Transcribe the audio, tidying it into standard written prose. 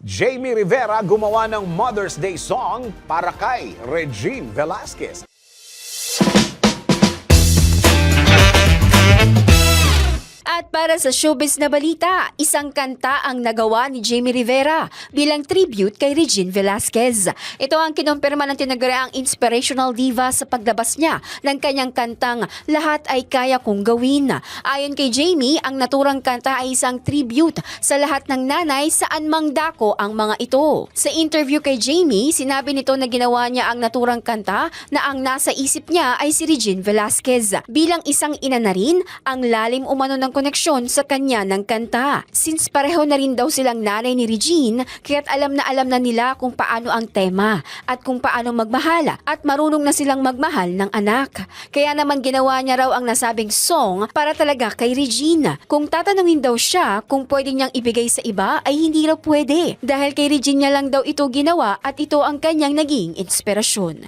Jamie Rivera gumawa ng Mother's Day song para kay Regine Velasquez. At para sa showbiz na balita, isang kanta ang nagawa ni Jamie Rivera bilang tribute kay Regine Velasquez. Ito ang kinumpirma ng tinaguriang inspirational diva sa paglabas niya ng kanyang kantang Lahat Ay Kaya Kong Gawin. Ayon kay Jamie, ang naturang kanta ay isang tribute sa lahat ng nanay saan mang dako ang mga ito. Sa interview kay Jamie, sinabi nito na ginawa niya ang naturang kanta na ang nasa isip niya ay si Regine Velasquez. Bilang isang ina na rin, ang lalim umano ng koneksyon sa kanya ng kanta. Since pareho na rin daw silang nanay ni Regine, kaya't alam na nila kung paano ang tema at kung paano magmahala at marunong na silang magmahal ng anak. Kaya naman ginawa niya raw ang nasabing song para talaga kay Regine. Kung tatanungin daw siya kung pwede niyang ibigay sa iba ay hindi raw pwede dahil kay Regine niya lang daw ito ginawa at ito ang kanyang naging inspirasyon.